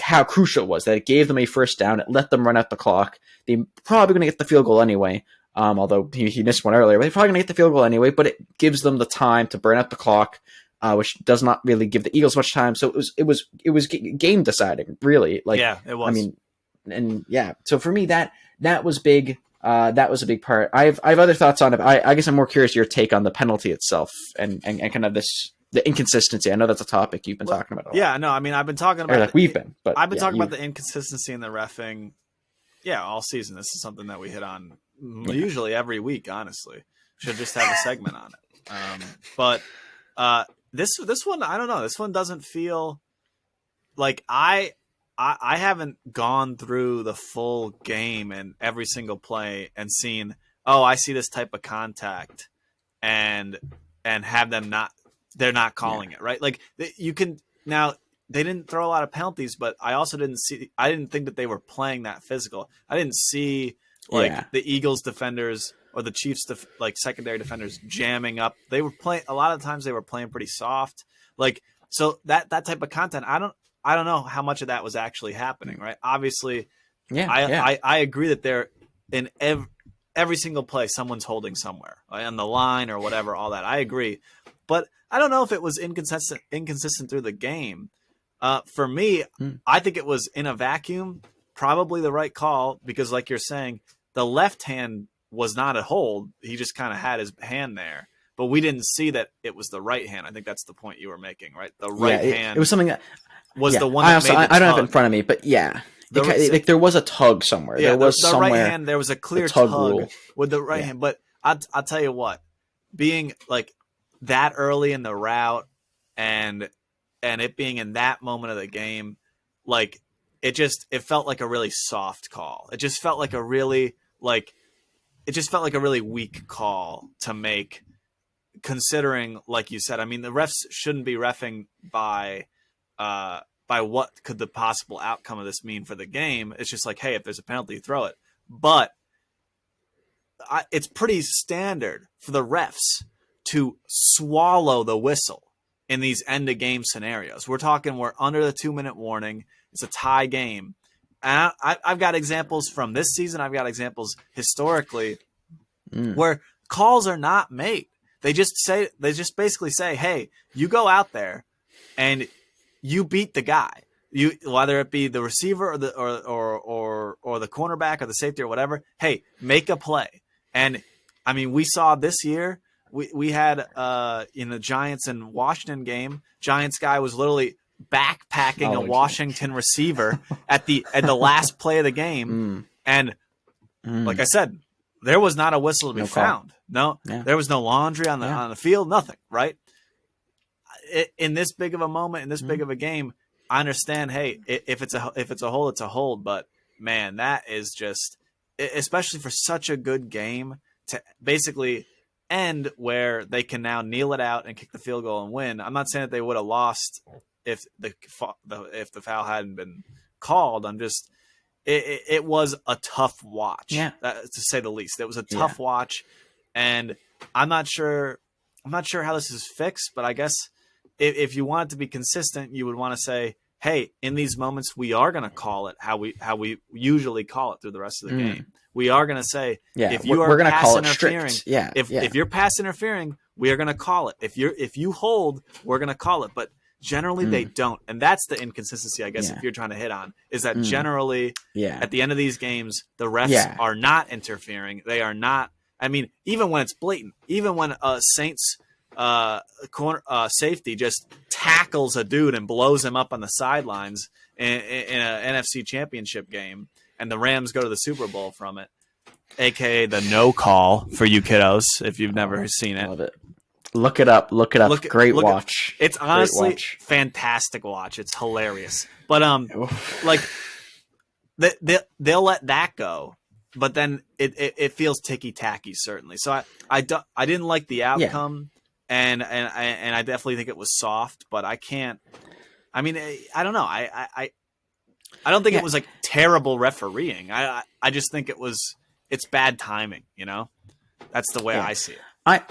how crucial it was, that it gave them a first down. It let them run out the clock. They're probably going to get the field goal anyway, although he missed one earlier. But they're probably going to get the field goal anyway, but it gives them the time to burn out the clock, which does not really give the Eagles much time. So it was game deciding, really. Like, yeah, it was. I mean, and yeah. So for me, that was big. That was a big part. I have other thoughts on it. I guess I'm more curious your take on the penalty itself and kind of the inconsistency. I know that's a topic you've been talking about. Yeah, no, I mean, I've been talking about I've been talking about the inconsistency in the reffing. Yeah, all season. This is something that we hit on usually every week. Honestly, should just have a segment on it. But this one, I don't know. This one doesn't feel like I haven't gone through the full game and every single play and seen, I see this type of contact and have them they're not calling it, right? Like you can now, they didn't throw a lot of penalties, but I also didn't think that they were playing that physical. I didn't see like the Eagles defenders or the Chiefs like secondary defenders jamming up. They were playing a lot of times. They were playing pretty soft. Like so that type of content. I don't know how much of that was actually happening. Right. Obviously, I agree that they're in every single play someone's holding somewhere on the line or whatever. All that I agree, but I don't know if it was inconsistent through the game. For me, I think it was in a vacuum, probably the right call because, like you're saying, the left hand was not a hold. He just kind of had his hand there, but we didn't see that it was the right hand. I think that's the point you were making, right? The right hand. It was something that was the one. I don't have it in front of me, but like there was a tug somewhere. Yeah, there was the somewhere right hand. There was a clear tug with the right hand. But I'll tell you what, being like that early in the route and it being in that moment of the game, like it felt like a really soft call. It just felt like a really weak call to make, considering, like you said, I mean, the refs shouldn't be reffing by what could the possible outcome of this mean for the game. It's just like, hey, if there's a penalty, throw it. But it's pretty standard for the refs to swallow the whistle in these end of game scenarios. We're under the 2-minute warning. It's a tie game. And I've got examples from this season. I've got examples historically where calls are not made. They just basically say, hey, you go out there and you beat the guy. You, whether it be the receiver or the cornerback or the safety or whatever, hey, make a play. And I mean, we saw this year, we had in the Giants and Washington game, Giants guy was literally backpacking a Washington receiver at the last play of the game. And like I said, there was not a whistle to be found. No, there was no laundry on the field, nothing, right? In this big of a moment, in this big of a game, I understand, hey, if it's a hold, it's a hold. But man, that is just, especially for such a good game, to basically end where they can now kneel it out and kick the field goal and win. I'm not saying that they would have lost if the foul hadn't been called. I'm just, it was a tough watch, to say the least. It was a tough watch, and I'm not sure how this is fixed, but I guess if you want it to be consistent, you would want to say, hey, in these moments, we are going to call it how we usually call it through the rest of the game. We are going to say, if you are pass interfering, if you're pass interfering, we are going to call it. If you hold, we're going to call it. But generally, they don't, and that's the inconsistency, I guess. If you're trying to hit on, is that generally, at the end of these games, the refs are not interfering. They are not. I mean, even when it's blatant, even when Saints safety just tackles a dude and blows him up on the sidelines in an NFC Championship game, and the Rams go to the Super Bowl from it, aka the no call for you kiddos if you've never seen it. Love it. Look it up. Great watch. It's honestly fantastic watch. It's hilarious. But like they'll let that go, but then it feels ticky tacky certainly. So I didn't like the outcome. And I definitely think it was soft, but I can't. I mean, I don't know. I don't think it was like terrible refereeing. I just think it's bad timing. You know, that's the way I see it.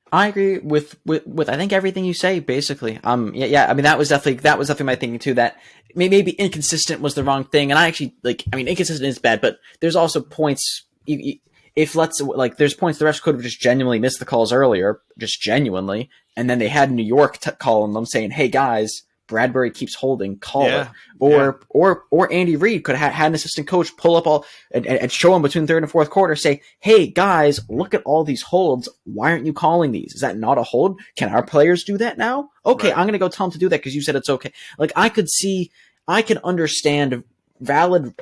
I agree with I think everything you say basically. I mean that was definitely my thinking too. That maybe inconsistent was the wrong thing, and I actually inconsistent is bad, but there's also points. If there's points the refs could have just genuinely missed the calls earlier, just genuinely, and then they had New York calling them saying, "Hey guys, Bradbury keeps holding, call it." Or Andy Reid could have had an assistant coach pull up all and show him between third and fourth quarter, say, "Hey guys, look at all these holds. Why aren't you calling these? Is that not a hold? Can our players do that now? Okay, I'm gonna go tell them to do that because you said it's okay." Like I can understand valid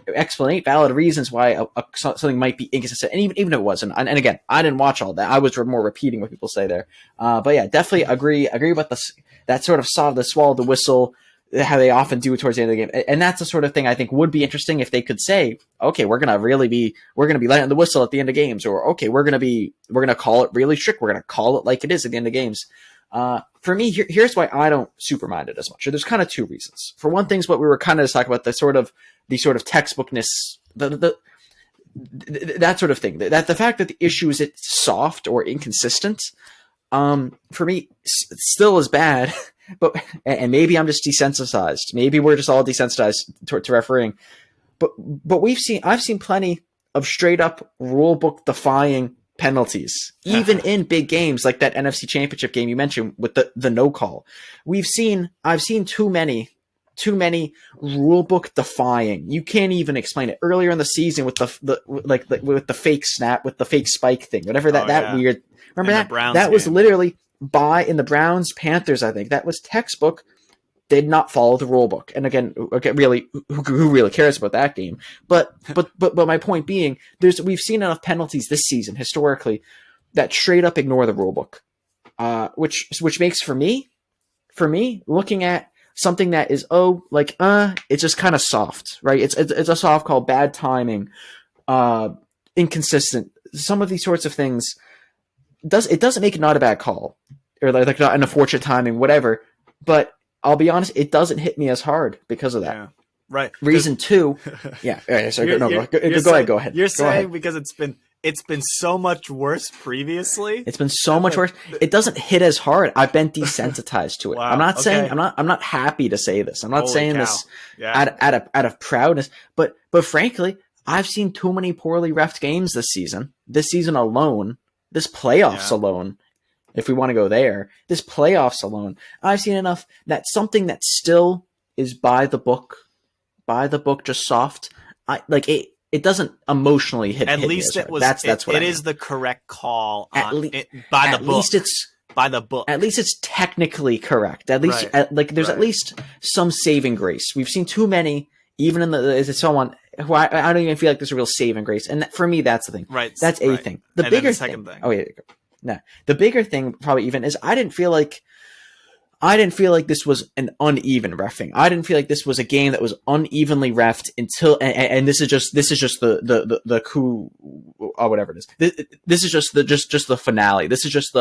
reasons why something might be inconsistent, and even if it wasn't. And again, I didn't watch all that. I was more repeating what people say there. But yeah, definitely agree about that sort of swallow the whistle, how they often do it towards the end of the game. And that's the sort of thing I think would be interesting if they could say, okay, we're gonna be letting the whistle at the end of games, or okay, we're gonna call it really strict. We're gonna call it like it is at the end of games. For me, here's why I don't super mind it as much. There's kind of two reasons. For one thing, is what we were kind of just talking about, the sort of textbookness, that sort of thing. That the fact that the issue is it's soft or inconsistent, for me, still is bad. But and maybe I'm just desensitized. Maybe we're just all desensitized to refereeing. But I've seen plenty of straight up rulebook defying penalties, even in big games like that NFC Championship game you mentioned with the no call. I've seen too many rulebook defying. You can't even explain it. Earlier in the season with with the fake snap, with the fake spike thing, whatever that weird. Remember that was literally in the Browns Panthers. I think that was textbook. Did not follow the rule book. And again, really, who really cares about that game? But my point being, we've seen enough penalties this season historically that straight up ignore the rule book, which makes for me looking at something that is it's just kind of soft, right? It's a soft call, bad timing, inconsistent. Some of these sorts of things it doesn't make it not a bad call or like not an unfortunate timing, whatever. But I'll be honest, it doesn't hit me as hard because of that. Yeah, right. Reason two. Yeah. Sorry, go ahead. You're saying because it's been so much worse previously. It's been so much worse. It doesn't hit as hard. I've been desensitized to it. Wow, I'm not saying I'm not happy to say this. I'm not saying this out of proudness, but frankly, I've seen too many poorly reffed games this season. This season alone, this playoffs alone. If we want to go there, this playoffs alone, I've seen enough that something that still is by the book, just soft. It doesn't emotionally hit. At hit least me it was. That's what it is the correct call. By the book. By the book. At least it's technically correct. At least there's at least some saving grace. We've seen too many, even in someone who I don't even feel like there's a real saving grace. And for me, that's the thing. Right. That's a thing. The bigger second thing. Oh yeah. No, the bigger thing probably even is I didn't feel like this was an uneven reffing. I didn't feel like this was a game that was unevenly reffed until and this is just the coup or whatever it is. This is just the finale. This is just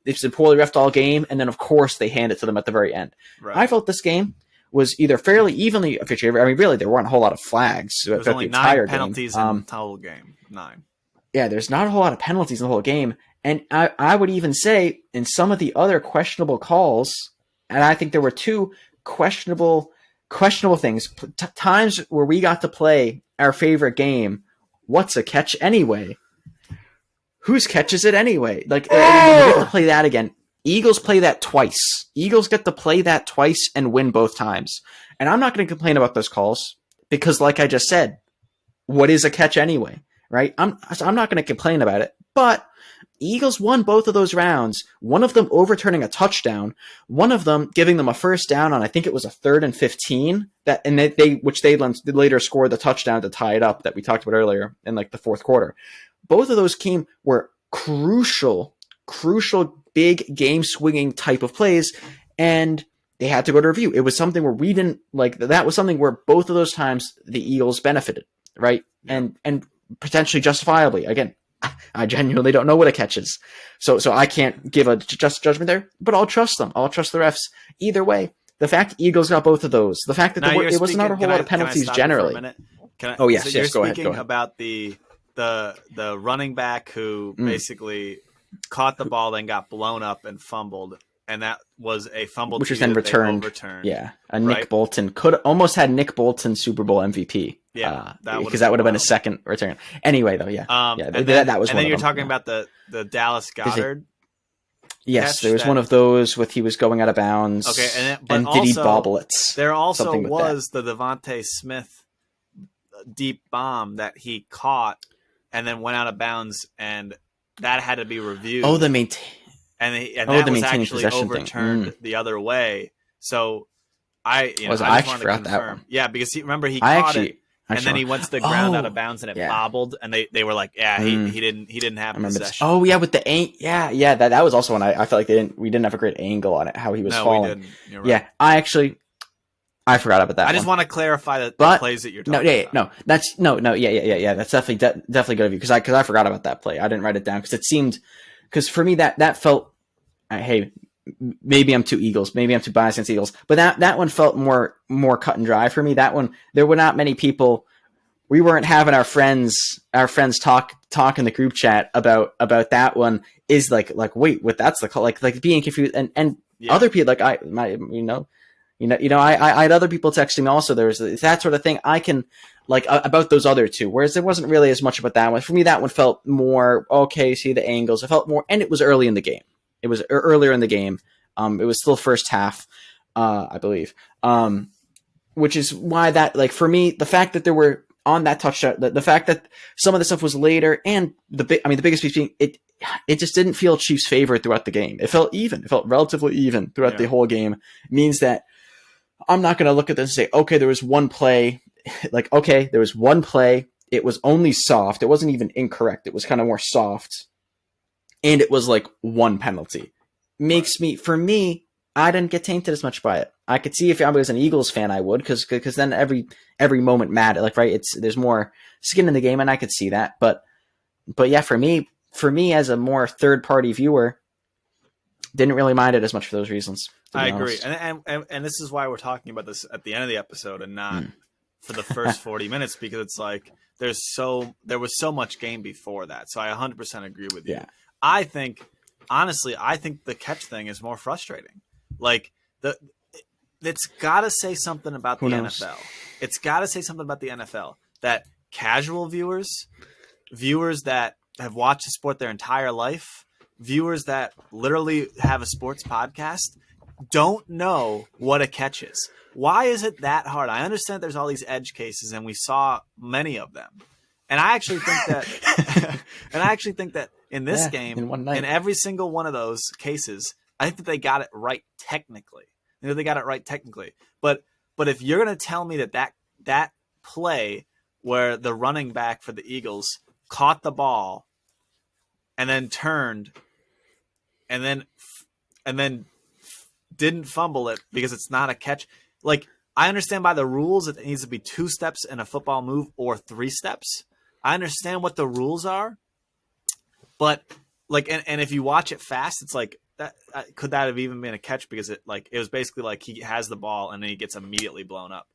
it's been poorly reffed all game, and then of course they hand it to them at the very end. Right. I felt this game was either fairly evenly officiated. I mean, really, there weren't a whole lot of flags throughout the entire 9 penalties game. in the whole game. 9. Yeah, there's not a whole lot of penalties in the whole game. And I would even say in some of the other questionable calls, and I think there were 2 questionable things, times where we got to play our favorite game. What's a catch anyway? Whose catch is it anyway? We get to play that again. Eagles play that twice. Eagles get to play that twice and win both times. And I'm not going to complain about those calls because, like I just said, what is a catch anyway? Right? I'm not going to complain about it, but Eagles won both of those rounds, one of them overturning a touchdown, one of them giving them a first down on, I think it was a 3rd and 15, which they later scored the touchdown to tie it up that we talked about earlier in the 4th quarter. Both of those were crucial, big game swinging type of plays, and they had to go to review. It was something where we didn't that was something where both of those times the Eagles benefited, right? And potentially justifiably. Again, I genuinely don't know what a catch is. So I can't give a just judgment there, but I'll trust them. I'll trust the refs. Either way, the fact Eagles got both of those, the fact that it was not a whole lot of penalties generally. Yes, you're go ahead. Speaking about the running back who basically caught the ball, then got blown up and fumbled. And that was a fumble, which was then returned. Yeah, Nick Bolton almost had Nick Bolton Super Bowl MVP. Yeah, because that would have been a second return. Anyway, though, that was. And then you're talking about the Dallas Goedert. Yes, there was one of those with he was going out of bounds. Okay, and did he bobble it? There also was the Devontae Smith deep bomb that he caught and then went out of bounds, and that had to be reviewed. Oh, that was actually overturned the other way. So I actually forgot that one. Yeah, because he caught it, and then he went to the ground out of bounds, and it bobbled, and they were like, he didn't have possession. Oh yeah, with the that was also one I felt like we didn't have a great angle on it how he was falling. We didn't. You're right. Yeah, I forgot about that. I just want to clarify the plays that you're talking about. That's definitely good of you because I forgot about that play. I didn't write it down because for me that felt, hey, maybe I'm too Eagles, maybe I'm too biased against Eagles, but that one felt more cut and dry for me. That one, there were not many people we weren't having our friends talk in the group chat about that one. Is like wait, what? That's the call. Like being confused and other people like I had other people texting me also. There was that sort of thing. I can like about those other two, whereas there wasn't really as much about that one. For me, that one felt more okay. See the angles. It felt more, and it was early in the game. It was earlier in the game. It was still first half, I believe. Which is why that, like, for me, the fact that there were on that touchdown, the fact that some of the stuff was later, and the biggest piece being it just didn't feel Chiefs' favorite throughout the game. It felt even. It felt relatively even throughout the whole game. It means that I'm not going to look at this and say, okay, there was one play. Like, okay, there was one play. It was only soft. It wasn't even incorrect. It was kind of more soft. And it was like one penalty. For me, I didn't get tainted as much by it. I could see if I was an Eagles fan, I would, because then every moment mattered. Like, right, there's more skin in the game, and I could see that. But yeah, for me as a more third party viewer, didn't really mind it as much for those reasons. I agree, and this is why we're talking about this at the end of the episode and not for the first 40 minutes, because it's like there was so much game before that. So I 100% agree with you. Yeah. Honestly, I think the catch thing is more frustrating. Like it's got to say something about the NFL. It's got to say something about the NFL that casual viewers that have watched the sport their entire life, viewers that literally have a sports podcast, don't know what a catch is. Why is it that hard? I understand there's all these edge cases, and we saw many of them. And I actually think that in this game, in every single one of those cases, I think that they got it right technically. But if you're going to tell me that play where the running back for the Eagles caught the ball and then turned and then didn't fumble it because it's not a catch, like, I understand by the rules it needs to be 2 steps in a football move or 3 steps. I understand what the rules are, but like, and if you watch it fast, it's like, that could that have even been a catch, because it was basically like he has the ball and then he gets immediately blown up.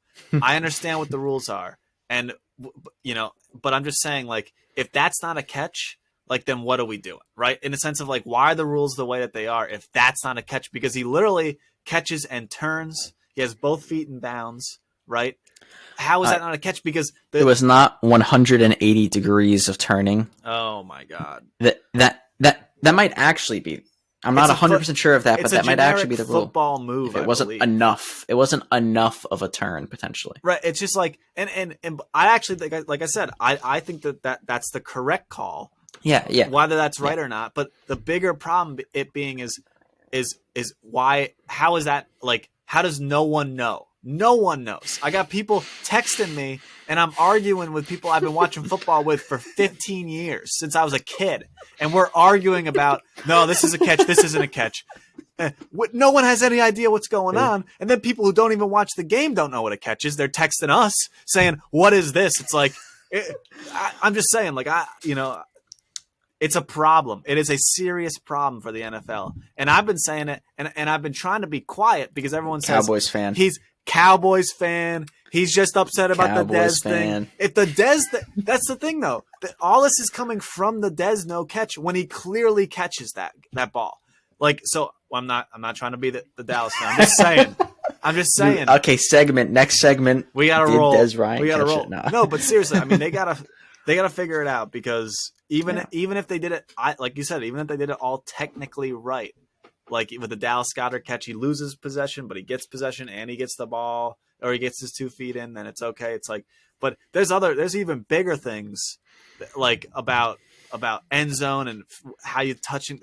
I understand what the rules are, and but I'm just saying, like, if that's not a catch, like, then what are we doing, right? In the sense of, like, why are the rules the way that they are if that's not a catch? Because he literally catches and turns. He has both feet in bounds, right? How is that not a catch? Because it was not 180 degrees of turning. Oh my God. That might actually be. I'm not 100% sure of that, but that might actually be the rule. Football move. It wasn't enough. It wasn't enough of a turn potentially. Right. It's just like, and I actually think, like I said, I think that's the correct call. Yeah. Whether that's right or not, but the bigger problem it being is why? How is that, like? How does no one know? No one knows. I got people texting me, and I'm arguing with people I've been watching football with for 15 years, since I was a kid. And we're arguing about, no, this is a catch, this isn't a catch. No one has any idea what's going on. And then people who don't even watch the game don't know what a catch is. They're texting us saying, what is this? It's like, I'm just saying, like, it's a problem. It is a serious problem for the NFL. And I've been saying it, and I've been trying to be quiet because everyone says Cowboys fan. He's Cowboys fan. He's just upset about the Dez thing. If the Dez, that's the thing though. All this is coming from the Dez no catch when he clearly catches that ball. Like, so I'm not trying to be the Dallas fan. I'm just saying. Okay, next segment. We gotta roll. Dez Ryan, we gotta roll. No, but seriously, I mean, they gotta figure it out, because even if they did it, like you said, even if they did it all technically right, like with the Dallas Goedert catch, he loses possession, but he gets possession and he gets the ball, or he gets his 2 feet in, then it's okay. It's like, but there's even bigger things, like about end zone and how you touching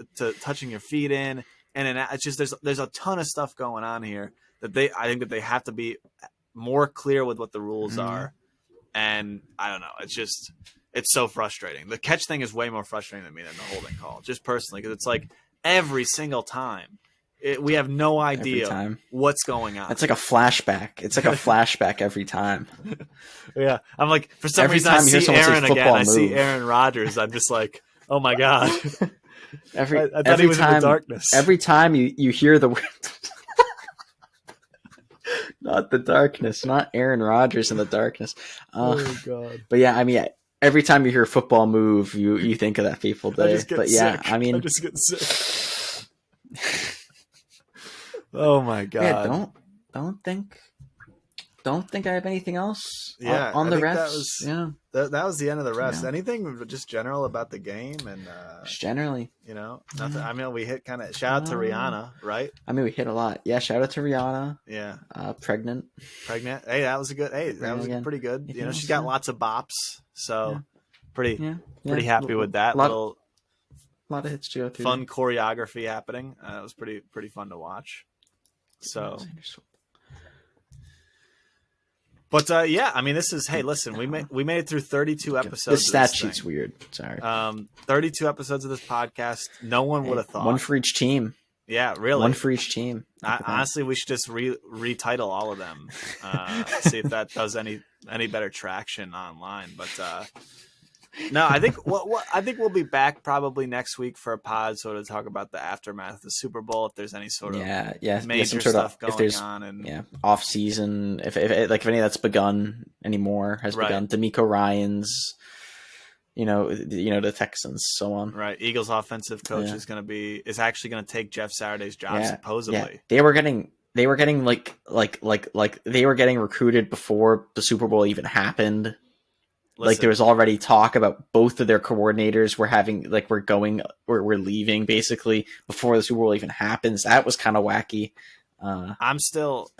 your feet in, and it's just there's a ton of stuff going on here that I think that they have to be more clear with what the rules are. And I don't know. It's so frustrating. The catch thing is way more frustrating than the holding call, just personally, because it's like every single time we have no idea what's going on. It's like a flashback. It's like a flashback every time. Yeah. I'm like, for some reason, I see Aaron again. I see Aaron Rodgers. I'm just like, oh my God. I thought he was in the darkness. Every time you hear the word. Not the darkness. Not Aaron Rodgers in the darkness. Oh God! But yeah, I mean, every time you hear football move, you think of that fateful day. But yeah, sick. I mean, I just get sick. Oh my God! Yeah, don't think I have anything else. Yeah, on the refs. That was the end of the refs. Yeah. Anything just general about the game and just generally, nothing. I mean, we hit kind of shout out to Rihanna, right? I mean, we hit a lot. Yeah, shout out to Rihanna. Yeah, pregnant. Hey, that was a good. Hey, that was pretty good. She's got lots of bops, so pretty happy with that. A lot of hits to go through. Fun choreography happening. It was pretty fun to watch. So. But yeah, I mean, this is listen, we made it through 32 episodes. The stat sheet's weird. Sorry. 32 episodes of this podcast. No one would have thought. One for each team. Yeah, really. One for each team. Honestly, we should just retitle all of them. See if that does any better traction online. But no, I think I think we'll be back probably next week for a pod, sort of talk about the aftermath of the Super Bowl, if there's any sort of major stuff going on, and off season, if any that's begun anymore has begun. D'Amico Ryans, the Texans, so on. Right, Eagles offensive coach is actually going to take Jeff Saturday's job supposedly. Yeah. They were getting they were getting recruited before the Super Bowl even happened. Listen, there was already talk about both of their coordinators we're leaving basically before the Super Bowl even happens. That was kind of wacky. I still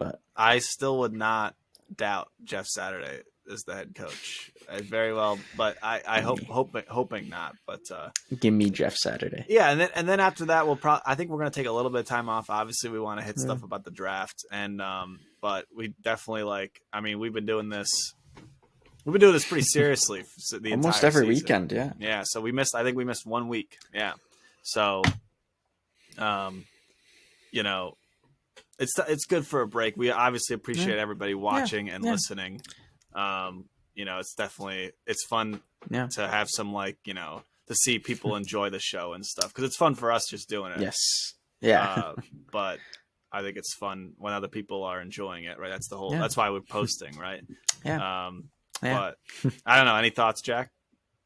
would not doubt Jeff Saturday as the head coach. Very well, but I hoping not. But give me Jeff Saturday. Yeah, and then after that I think we're gonna take a little bit of time off. Obviously, we want to hit stuff about the draft, and but we definitely we've been doing this. We've been doing this pretty seriously the almost every season. weekend, yeah. Yeah, so I think we missed 1 week. Yeah. So it's good for a break. We obviously appreciate everybody watching and listening. It's fun to have some to see people enjoy the show and stuff, because it's fun for us just doing it. Yes. Yeah. But I think it's fun when other people are enjoying it, right? That's the whole that's why we're posting, right? Yeah. But I don't know. Any thoughts, Jack?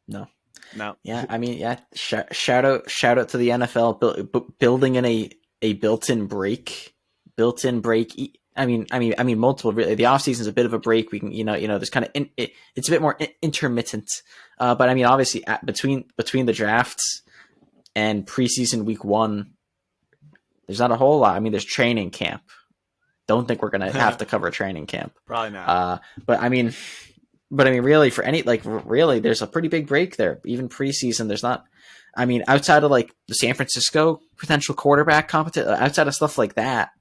No. Yeah. I mean, shout out to the NFL building in a built-in break. I mean, multiple. Really, the off season is a bit of a break. We can, there's kind of it's a bit more intermittent. But I mean, obviously, between the drafts and preseason week 1, there's not a whole lot. I mean, there's training camp. Don't think we're gonna have to cover training camp. Probably not. But I mean, really, for any really, there's a pretty big break there. Even preseason, there's not. I mean, outside of the San Francisco potential quarterback competition, outside of stuff like that,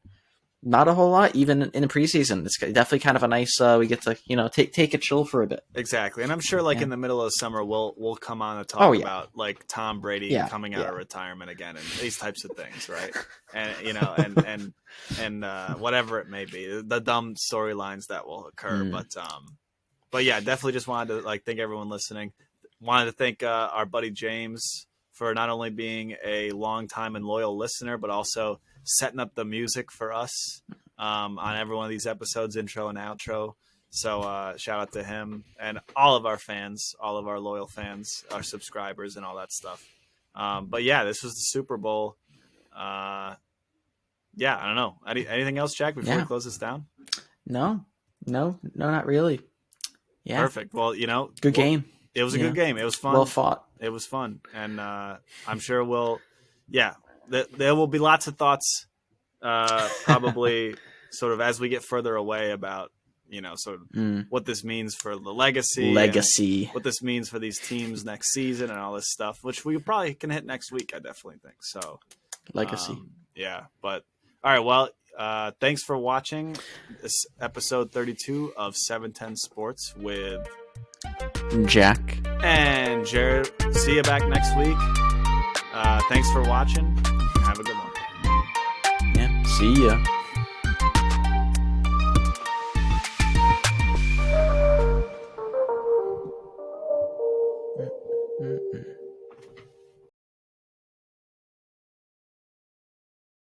not a whole lot. Even in the preseason, it's definitely kind of a nice. We get to take a chill for a bit. Exactly, and I'm sure in the middle of summer we'll come on to talk about Tom Brady coming out of retirement again and these types of things, right? And and whatever it may be, the dumb storylines that will occur, But yeah, definitely just wanted to thank everyone listening. Wanted to thank our buddy James for not only being a long time and loyal listener, but also setting up the music for us on every one of these episodes, intro and outro. So shout out to him and all of our fans, all of our loyal fans, our subscribers, and all that stuff. But yeah, this was the Super Bowl. I don't know. Anything else, Jack, before we close this down? No, not really. Yeah. Perfect. Well, good game. It was a good game. It was fun. Well fought. It was fun. And I'm sure there will be lots of thoughts probably sort of as we get further away about, sort of what this means for the legacy, what this means for these teams next season and all this stuff, which we probably can hit next week, I definitely think. So legacy. But all right, well, thanks for watching this episode 32 of 710 Sports with Jack and Jared. See you back next week. Thanks for watching. Have a good one. Yeah, see ya.